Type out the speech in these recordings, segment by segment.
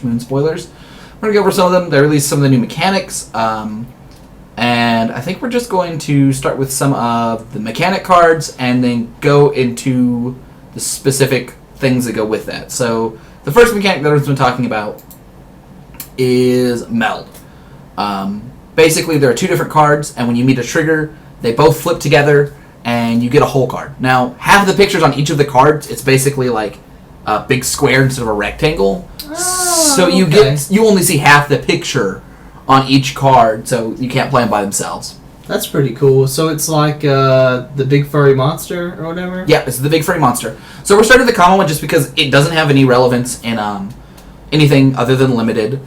Moon spoilers. We're going to go over some of them. They released some of the new mechanics. And I think we're just going to start with some of the mechanic cards and then go into the specific things that go with that. So the first mechanic that everyone's been talking about is Meld. Basically, there are two different cards, and when you meet a trigger, they both flip together, and you get a whole card. Now, half of the pictures on each of the cards, it's basically like a big square instead of a rectangle. So you only see half the picture on each card, so you can't play them by themselves. That's pretty cool. So it's like the big furry monster or whatever? Yeah, it's the big furry monster. So we're starting with the common one just because it doesn't have any relevance in anything other than limited.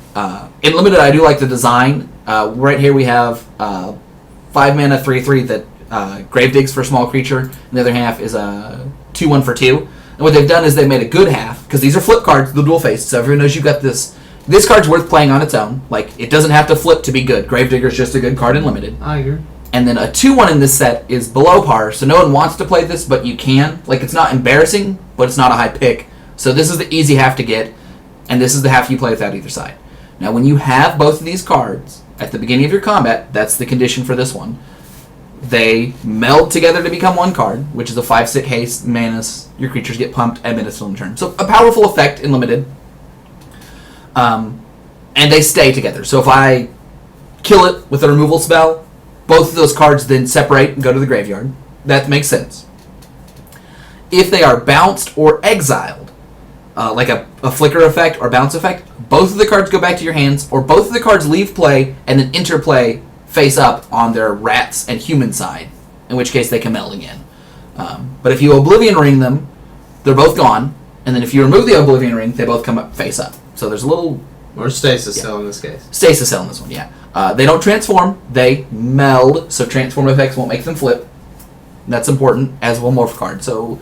In limited, I do like the design. Right here we have 5 mana 3/3 that grave digs for a small creature, and the other half is a 2/1 for 2. And what they've done is they made a good half, because these are flip cards, the dual face, so everyone knows you've got this. This card's worth playing on its own. Like, it doesn't have to flip to be good. Gravedigger's just a good card in limited. I agree. And then a 2/1 in this set is below par, so no one wants to play this, but you can. Like, it's not embarrassing, but it's not a high pick. So this is the easy half to get, and this is the half you play without either side. Now, when you have both of these cards at the beginning of your combat, that's the condition for this one, they meld together to become one card, which is a 5/6 haste, manus. Your creatures get pumped at minutes on turn. So a powerful effect in limited. And they stay together. So if I kill it with a removal spell, both of those cards then separate and go to the graveyard. That makes sense. If they are bounced or exiled, like a flicker effect or bounce effect, both of the cards go back to your hands, or both of the cards leave play and then enter play face up on their rats and human side, in which case they can meld again. But if you Oblivion Ring them, they're both gone, and then if you remove the Oblivion Ring, they both come up face up. So there's a little... Or stasis cell in this case. Stasis cell in this one, yeah. They don't transform, they meld, so transform effects won't make them flip. That's important, as will Morph card. So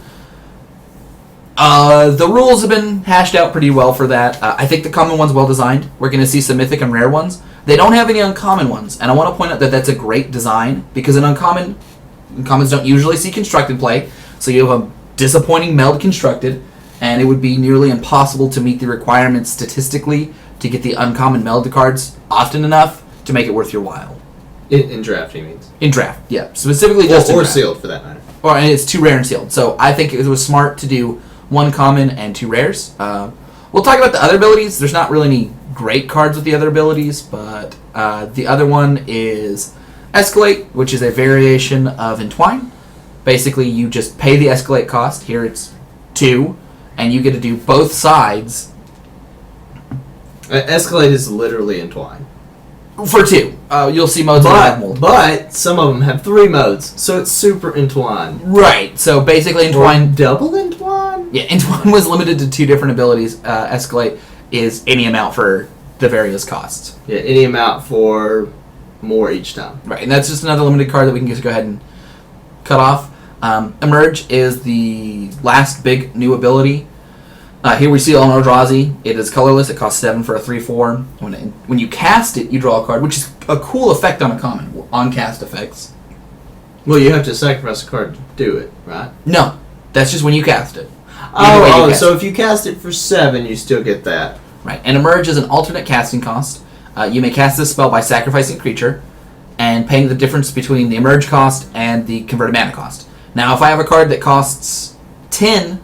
the rules have been hashed out pretty well for that. I think the common one's well designed. We're going to see some mythic and rare ones. They don't have any uncommon ones, and I want to point out that that's a great design, because uncommons don't usually see constructed play, so you have a disappointing meld constructed, and it would be nearly impossible to meet the requirements statistically to get the uncommon meld cards often enough to make it worth your while. In draft, he means? In draft, yeah. Specifically just in draft. Or sealed, for that matter. And it's 2 rare and sealed, so I think it was smart to do 1 common and 2 rares. We'll talk about the other abilities. There's not really any great cards with the other abilities, but the other one is Escalate, which is a variation of Entwine. Basically, you just pay the Escalate cost. Here it's 2, and you get to do both sides. Escalate is literally Entwine. For 2. You'll see modes that have multiple. But some of them have 3 modes, so it's super Entwine. Right, so basically Entwine... Or double Entwine? Yeah, Entwine was limited to 2 different abilities. Escalate is any amount for the various costs. Yeah, any amount for more each time. Right, and that's just another limited card that we can just go ahead and cut off. Emerge is the last big new ability. Here we see Eldritch Razi. It is colorless. It costs 7 for a 3/4. When you cast it, you draw a card, which is a cool effect on a common, on cast effects. Well, you have to sacrifice a card to do it, right? No, that's just when you cast it. So if you cast it for 7, you still get that. Right, and Emerge is an alternate casting cost. You may cast this spell by sacrificing a creature and paying the difference between the Emerge cost and the converted mana cost. Now, if I have a card that costs 10,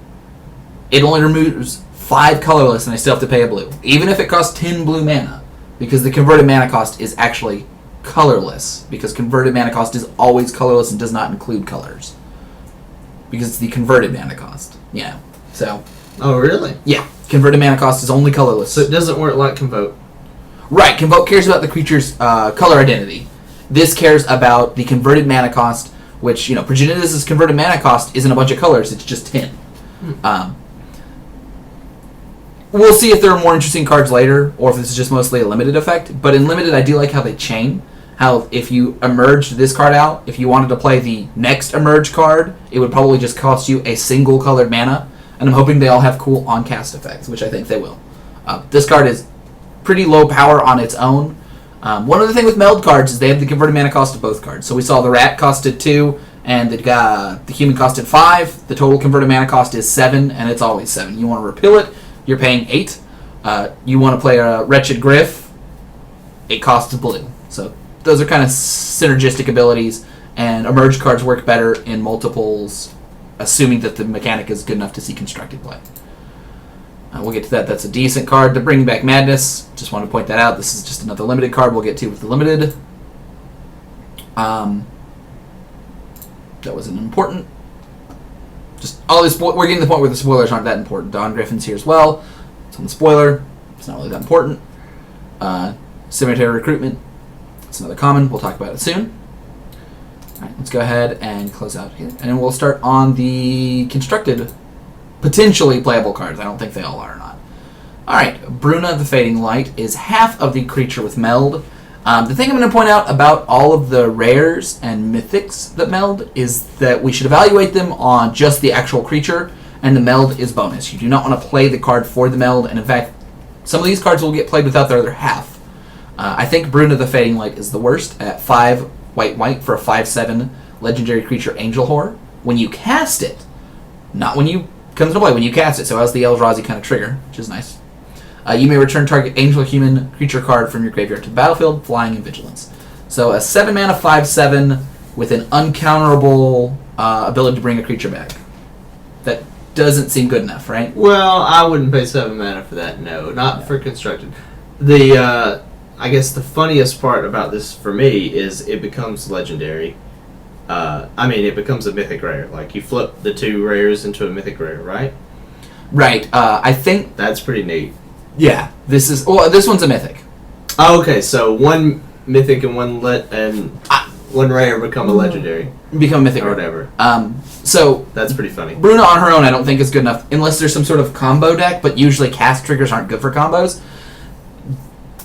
it only removes 5 colorless, and I still have to pay a blue, even if it costs 10 blue mana, because the converted mana cost is actually colorless, because converted mana cost is always colorless and does not include colors, because it's the converted mana cost. Yeah, so... Oh, really? Yeah, converted mana cost is only colorless. So it doesn't work like Convoke? Right, Convoke cares about the creature's color identity. This cares about the converted mana cost, which, Progenitus' converted mana cost isn't a bunch of colors, it's just 10. We'll see if there are more interesting cards later, or if this is just mostly a limited effect. But in limited, I do like how they chain. How if you emerged this card out, if you wanted to play the next emerge card, it would probably just cost you a single colored mana. And I'm hoping they all have cool on-cast effects, which I think they will. This card is pretty low power on its own. One other thing with meld cards is they have the converted mana cost of both cards. So we saw the rat costed 2, and the human costed 5. The total converted mana cost is 7, and it's always 7. You want to repeal it, you're paying 8. You want to play a Wretched Griff, it costs blue. So those are kind of synergistic abilities, and emerge cards work better in multiples, assuming that the mechanic is good enough to see constructed play. We'll get to that. That's a decent card. The Bring Back Madness, just want to point that out. This is just another limited card we'll get to with the limited. That wasn't important. Just all this. We're getting to the point where the spoilers aren't that important. Dawn Griffin's here as well. It's on the spoiler. It's not really that important. Cemetery Recruitment. It's another common. We'll talk about it soon. All right, let's go ahead and close out here, and we'll start on the constructed, potentially playable cards. I don't think they all are or not. All right, Bruna the Fading Light is half of the creature with meld. The thing I'm going to point out about all of the rares and mythics that meld is that we should evaluate them on just the actual creature, and the meld is bonus. You do not want to play the card for the meld, and in fact, some of these cards will get played without their other half. I think Bruna the Fading Light is the worst at 5 white for a 5/7 legendary creature Angel Horror. When you cast it, not when you comes into play, when you cast it, so it has the Razi kind of trigger, which is nice. You may return target angel human creature card from your graveyard to the battlefield, flying and vigilance. So a 7 mana 5/7 with an uncounterable ability to bring a creature back. That doesn't seem good enough, right? Well, I wouldn't pay 7 mana for that. No, not for constructed. I guess the funniest part about this for me is it becomes legendary. It becomes a mythic rare. Like, you flip the 2 rares into a mythic rare, right? Right. I think that's pretty neat. Yeah. This one's a mythic. Oh, okay. So 1 mythic and 1 one rare become a legendary. Become a mythic or whatever. So that's pretty funny. Bruna on her own, I don't think is good enough unless there's some sort of combo deck. But usually cast triggers aren't good for combos.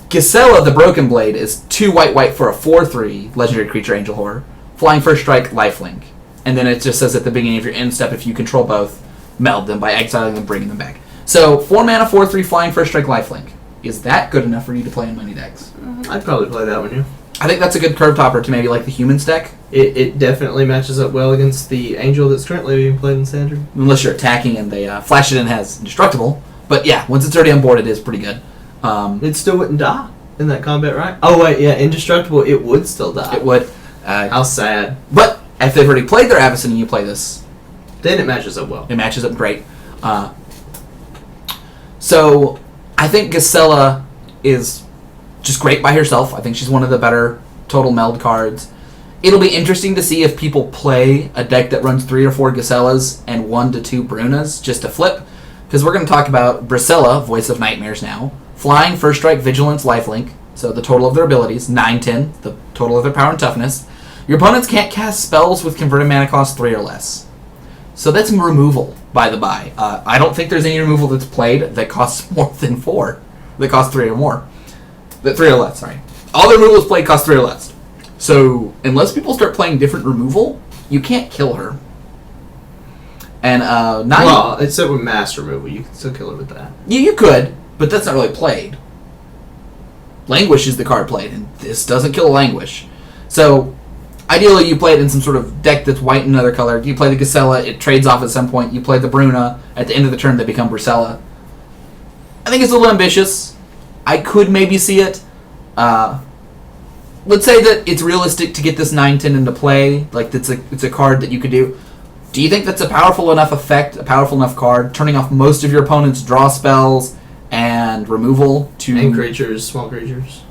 Gisela the Broken Blade is 2 white for a 4/3 legendary creature Angel Horror. Flying First Strike, Lifelink. And then it just says at the beginning of your end step, if you control both, meld them by exiling them, bringing them back. So 4 mana, 4/3 Flying First Strike, Lifelink. Is that good enough for you to play in money decks? I'd probably play that one, yeah. I think that's a good curve topper to maybe like the Humans deck. It definitely matches up well against the Angel that's currently being played in Standard. Unless you're attacking and they flash it in as indestructible. But yeah, once it's already on board, it is pretty good. It still wouldn't die in that combat, right? Oh, wait, yeah, indestructible, it would still die. It would. How sad. But if they've already played their Avacyn and you play this, then it matches up well. It matches up great. So I think Gisela is just great by herself. I think she's one of the better total meld cards. It'll be interesting to see if people play a deck that runs 3 or 4 Giselas and 1 to 2 Brunas just to flip. Because we're going to talk about Brisella, Voice of Nightmares now. Flying, First Strike, Vigilance, Lifelink. So the total of their abilities, 9/10, the total of their power and toughness. Your opponents can't cast spells with converted mana cost 3 or less. So that's removal, by the by. I don't think there's any removal that's played that costs more than 4. That costs 3 or more. 3 or less, sorry. All the removals played cost 3 or less. So unless people start playing different removal, you can't kill her. And except with mass removal, you can still kill her with that. You could, but that's not really played. Languish is the card played, and this doesn't kill Languish. So ideally, you play it in some sort of deck that's white and another color. You play the Gisela, it trades off at some point. You play the Bruna, at the end of the turn they become Brisella. I think it's a little ambitious. I could maybe see it. Let's say that it's realistic to get this 9/10 into play. Like, it's a card that you could do. Do you think that's a powerful enough effect, a powerful enough card, turning off most of your opponent's draw spells and removal to... And creatures, small creatures.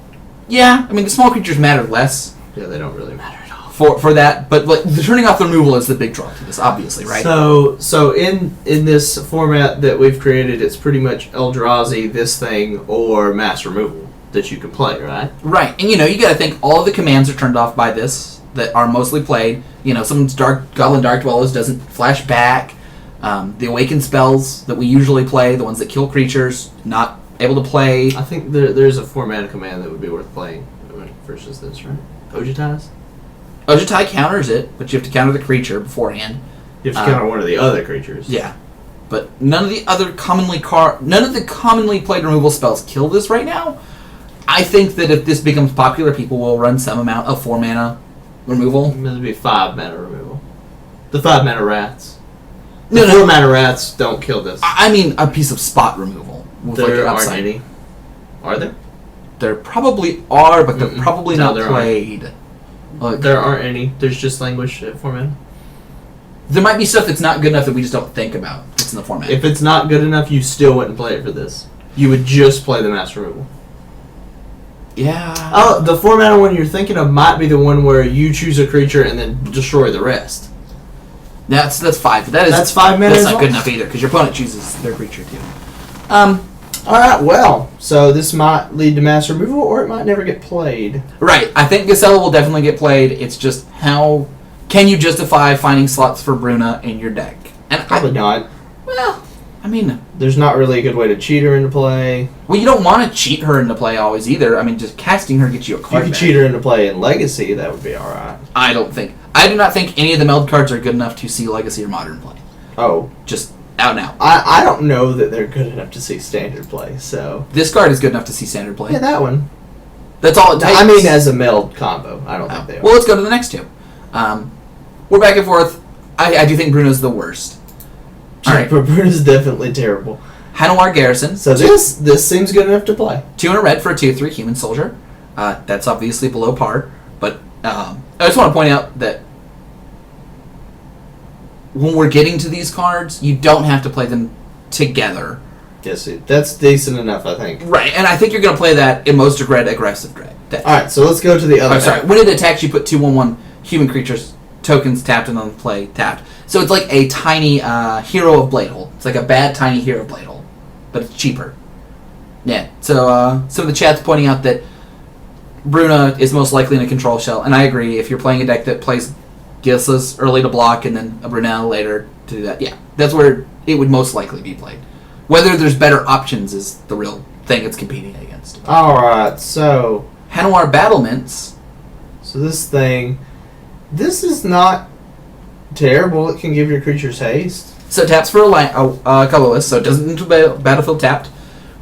Yeah, I mean, the small creatures matter less. Yeah, they don't really matter at all. For that, but like, the turning off the removal is the big draw to this, obviously, right? So in this format that we've created, it's pretty much Eldrazi, this thing, or mass removal that you can play, right? Right, and you got to think all of the commands are turned off by this that are mostly played. Someone's Goblin Dark Dwellers doesn't flash back. The Awaken spells that we usually play, the ones that kill creatures, not able to play. I think there's a 4-mana command that would be worth playing versus this, right? Ojutai's? Ojutai counters it, but you have to counter the creature beforehand. You have to counter one of the other creatures. Yeah, but none of the commonly played removal spells kill this right now. I think that if this becomes popular, people will run some amount of 4-mana removal. It'll be 5-mana removal. The 5-mana rats. The 4-mana rats don't kill this. I mean a piece of spot removal. with There like an aren't upside. any. Are there? There probably are, but they're probably No, not there played. Like, There aren't any. There's just language format. there might be stuff that's not good enough that we just don't think about. It's in the format. If it's not good enough, you still wouldn't play it for this. You would just play the mass removal. Yeah. Oh, the format one you're thinking of might be the one where you choose a creature and then destroy the rest. That's 5. That's 5 mana That's as not well? good enough either because your opponent chooses their creature too. Alright, well, so this might lead to mass removal or it might never get played. Right. I think Gisela will definitely get played. It's just how can you justify finding slots for Bruna in your deck? And Probably not. Well, I mean, There's not really a good way to cheat her into play. well, you don't want to cheat her into play always either. I mean, just casting her gets you a If you card could back. cheat her into play in Legacy, that would be alright. I do not think any of the meld cards are good enough to see Legacy or Modern play. Oh. Just out and out. I don't know that they're good enough to see Standard play, so... This card is good enough to see Standard play. Yeah, that one. That's all it takes. I mean, as a meld combo. I don't think they are. Well, let's go to the next two. We're back and forth. I do think Bruno's the worst. All right. But Bruno's definitely terrible. Hanowar Garrison. So this seems good enough to play. 2 and a red for a 2/3 human soldier. That's obviously below par. But I just want to point out that when we're getting to these cards, you don't have to play them together. Yes, that's decent enough, I think. Right, and I think you're going to play that in most red aggressive deck. Alright, so let's go to the other Oh, sorry. When it attacks, you put 2/1/1 human creatures tokens tapped and on play tapped. So it's like a tiny Hero of Bladehold. It's like a bad tiny Hero of Bladehold, but it's cheaper. Yeah. So some of the chat's pointing out that Bruna is most likely in a control shell, and I agree. If you're playing a deck that plays Gislas early to block and then a Brunel later to do that, yeah, that's where it would most likely be played. Whether there's better options is the real thing it's competing against. Alright, so... Hanowar Battlements. So this is not terrible. It can give your creatures haste. So it taps for a colorless, so it doesn't enter battlefield tapped.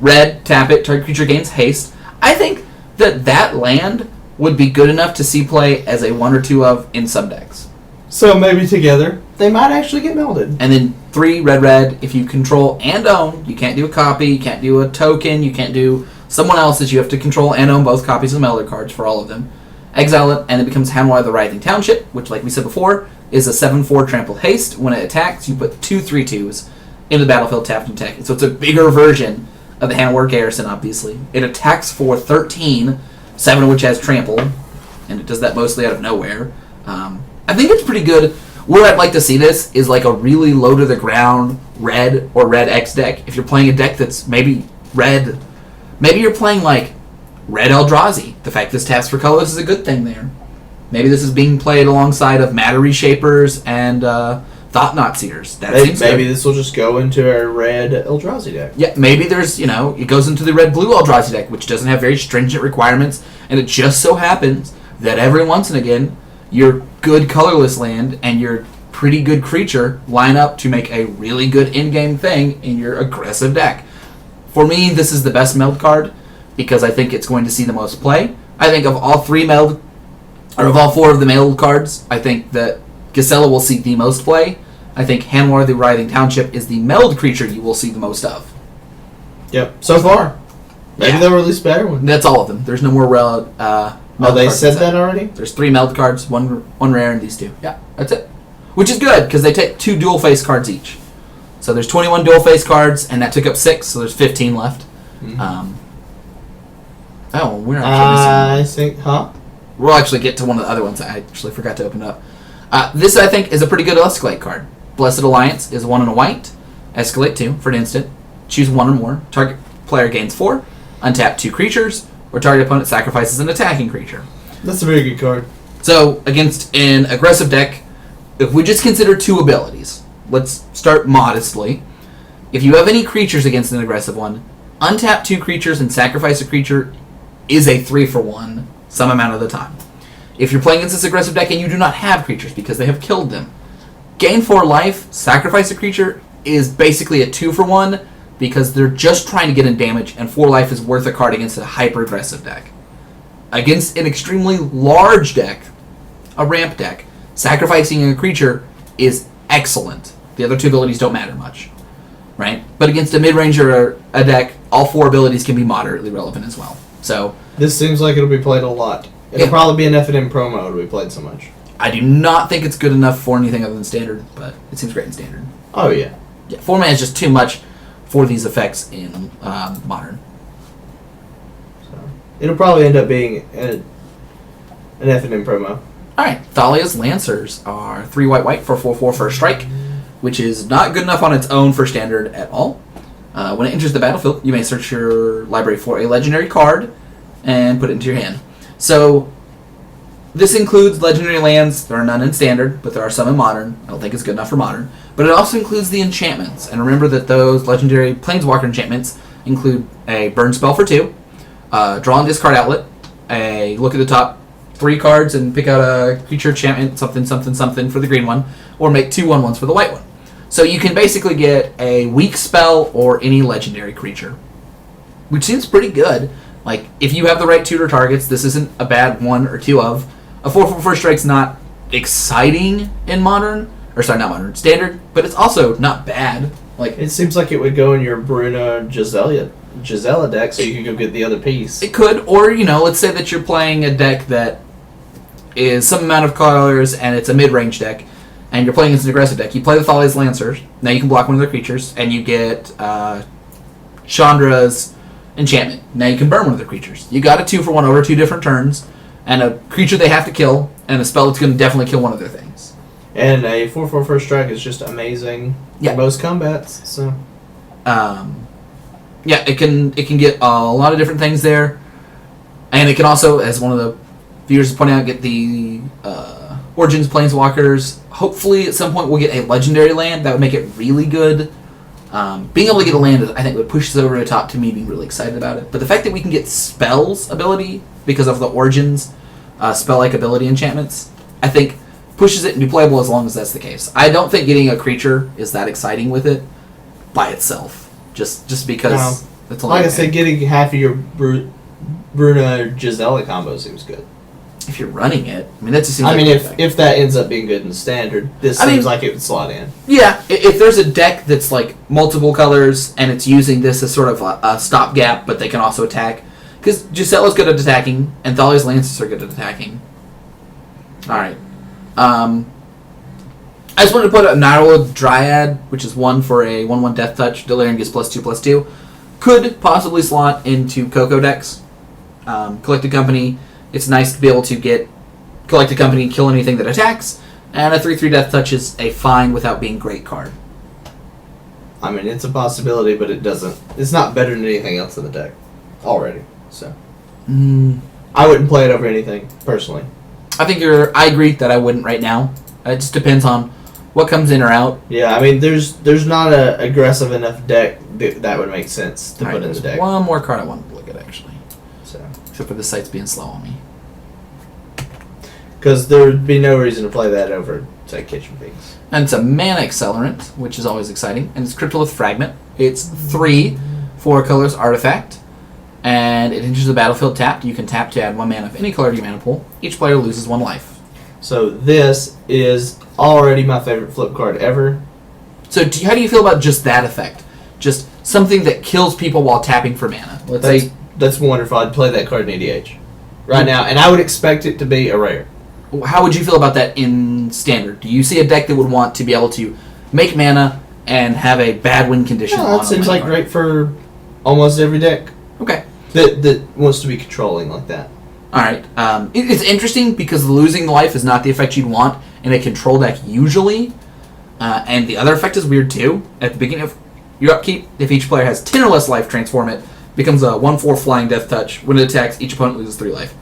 Red, tap it, target creature gains haste. I think that land would be good enough to see play as a 1 or 2 of in some decks. So maybe together, they might actually get melded. And then 3 red, if you control and own, you can't do a copy, you can't do a token, you can't do someone else's, you have to control and own both copies of the melder cards for all of them. Exile it, and it becomes Hanwha the Writhing Township, which, like we said before, is a 7/4 trample haste. When it attacks, you put 2 3/2s into the battlefield tapped and attack. So it's a bigger version of the Hanwha Garrison, obviously. It attacks for 13, 7 of which has trample, and it does that mostly out of nowhere. I think it's pretty good. Where I'd like to see this is like a really low to the ground red or red X deck. If you're playing a deck that's maybe red, maybe you're playing like red Eldrazi. The fact this taps for colorless is a good thing there. Maybe this is being played alongside of Matter Reshapers and Thought-Knot Seers. Maybe this will just go into a red Eldrazi deck. Yeah, maybe there's, it goes into the red-blue Eldrazi deck, which doesn't have very stringent requirements, and it just so happens that every once and again, your good colorless land and your pretty good creature line up to make a really good in-game thing in your aggressive deck. For me, this is the best meld card because I think it's going to see the most play. I think of all 4 of the meld cards, I think that Gisela will see the most play. I think Hanwar the Writhing Township is the meld creature you will see the most of. Yep, so far. Maybe they'll release better ones. That's all of them. There's no more meld they cards said that already? There's 3 meld cards, one rare, and these 2. Yeah, that's it. Which is good, because they take 2 dual face cards each. So there's 21 dual face cards, and that took up 6, so there's 15 left. Mm-hmm. We're actually missing. We'll actually get to one of the other ones I actually forgot to open up. This, I think, is a pretty good Escalate card. Blessed Alliance is 1 and a white. Escalate 2 for an instant. Choose 1 or more. Target player gains 4. Untap 2 creatures. Or target opponent sacrifices an attacking creature. That's a very good card. So, against an aggressive deck, if we just consider 2 abilities, let's start modestly. If you have any creatures against an aggressive one, untap 2 creatures and sacrifice a creature is a 3-for-1 some amount of the time. If you're playing against this aggressive deck and you do not have creatures because they have killed them, gain 4 life, sacrifice a creature is basically a 2-for-1 because they're just trying to get in damage, and 4 life is worth a card against a hyper-aggressive deck. Against an extremely large deck, a ramp deck, sacrificing a creature is excellent. The other 2 abilities don't matter much, right? But against a mid-range or a deck, all 4 abilities can be moderately relevant as well. So this seems like it'll be played a lot. It'll probably be an F&M promo. It'll be played so much. I do not think it's good enough for anything other than standard, but it seems great in standard. Oh yeah. Yeah, 4 mana is just too much for these effects in modern. So it'll probably end up being an F&M promo. Alright, Dahlias Lancers are 3 white for 4/4 first strike, which is not good enough on its own for standard at all. When it enters the battlefield, you may search your library for a legendary card and put it into your hand. So this includes legendary lands. There are none in standard, but there are some in modern. I don't think it's good enough for modern. But it also includes the enchantments. And remember that those legendary planeswalker enchantments include a burn spell for 2, draw and discard outlet, a look at the top 3 cards and pick out a creature enchantment, something for the green one, or make 2 1/1s for the white one. So you can basically get a weak spell or any legendary creature, which seems pretty good. Like, if you have the right tutor targets, this isn't a bad 1 or 2 of. A 4/4 first strike's not exciting in modern, or sorry, not modern, standard, but it's also not bad. Like, it seems like it would go in your Bruna Gisela deck, so you could go get the other piece. It could, or let's say that you're playing a deck that is some amount of colors and it's a mid-range deck, and you're playing against an aggressive deck. You play the Dahlias Lancer. Now you can block one of their creatures, and you get Chandra's enchantment. Now you can burn one of their creatures. You got a 2 for 1 over 2 different turns, and a creature they have to kill, and a spell that's going to definitely kill one of their things. And a 4/4 first strike is just amazing in most combats. So, yeah, it can get a lot of different things there, and it can also, as one of the viewers is pointing out, get the Origins Planeswalkers. Hopefully, at some point, we'll get a legendary land that would make it really good. Being able to get a land, I think, would push this over the top to me being really excited about it. But the fact that we can get spells ability because of the Origins spell-like ability enchantments, I think pushes it and be playable as long as that's the case. I don't think getting a creature is that exciting with it by itself, just because that's only like I said, getting half of your Bruna Gisela combo seems good. If you're running it, I mean, that just seems if that ends up being good in standard, this seems like it would slot in. Yeah, if there's a deck that's like multiple colors and it's using this as sort of a stopgap, but they can also attack, because Gisela's good at attacking and Dahlias Lancers are good at attacking. All right. I just wanted to put a Nyrwood Dryad, which is 1 for a 1/1 Death Touch. Delirium gets +2/+2. Could possibly slot into Coco decks. Collected Company. It's nice to be able to get Collected Company, kill anything that attacks, and a 3/3 Death Touch is a fine without being great card. I mean, it's a possibility, but it's not better than anything else in the deck already. So I wouldn't play it over anything personally. I agree that I wouldn't right now. It just depends on what comes in or out. Yeah, I mean, there's not an aggressive enough deck that would make sense to put in the deck. One more card I wanted to look at, actually. So, except for the site's being slow on me. Because there would be no reason to play that over, say, Kitchen Finks. And it's a mana accelerant, which is always exciting. And it's Cryptolith Fragment. It's 3 4 colors artifact. And it enters the battlefield tapped. You can tap to add 1 mana of any color to your mana pool. Each player loses 1 life. So this is already my favorite flip card ever. So how do you feel about just that effect? Just something that kills people while tapping for mana. That's wonderful. I'd play that card in EDH right now, and I would expect it to be a rare. How would you feel about that in Standard? Do you see a deck that would want to be able to make mana and have a bad win condition on that seems like great for almost every deck. Okay. That wants to be controlling like that. Alright. It's interesting because losing life is not the effect you'd want in a control deck usually. And the other effect is weird too. At the beginning of your upkeep, if each player has 10 or less life, transform it. Becomes a 1/4 flying death touch. When it attacks, each opponent loses 3 life.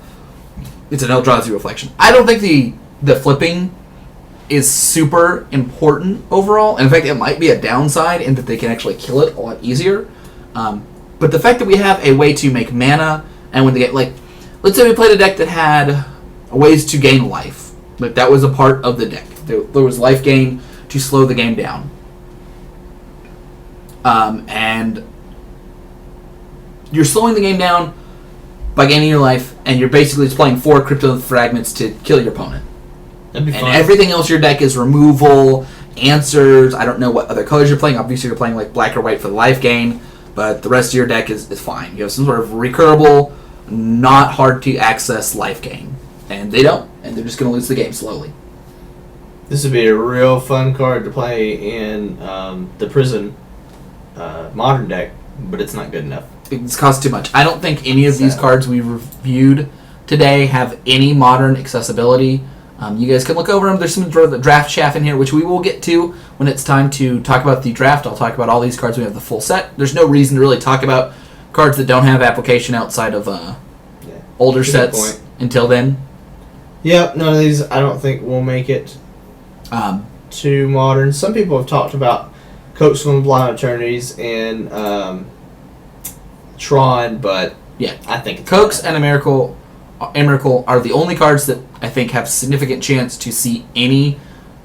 It's an Eldrazi reflection. I don't think the flipping is super important overall. In fact, it might be a downside in that they can actually kill it a lot easier. But the fact that we have a way to make mana, and when they get, like, let's say we played a deck that had ways to gain life. Like, that was a part of the deck. There was life gain to slow the game down. And you're slowing the game down by gaining your life, and you're basically just playing 4 Cryptolith Fragments to kill your opponent. That'd be fun. And everything else your deck is removal, answers, I don't know what other colors you're playing. Obviously you're playing like black or white for the life gain. but the rest of your deck is fine. You have some sort of recurable, not hard to access life gain, and they don't, and they're just going to lose the game slowly. This would be a real fun card to play in the prison modern deck, but it's not good enough. It's cost too much. I don't think any of these cards we reviewed today have any modern accessibility. You guys can look over them. There's some draft chaff in here, which we will get to when it's time to talk about the draft. I'll talk about all these cards. We have the full set. There's no reason to really talk about cards that don't have application outside of older sets until then. Yep, none of these I don't think will make it to modern. Some people have talked about Coax from the Blind Eternities and Tron, but yeah, I think it's Coax and Emrakul are the only cards that I think have significant chance to see any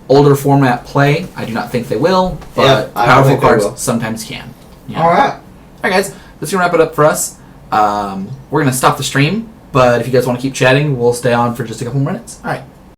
older format play. I do not think they will, but powerful cards sometimes can. Yeah. All right, guys, that's gonna wrap it up for us. We're gonna stop the stream, but if you guys want to keep chatting, we'll stay on for just a couple more minutes. All right.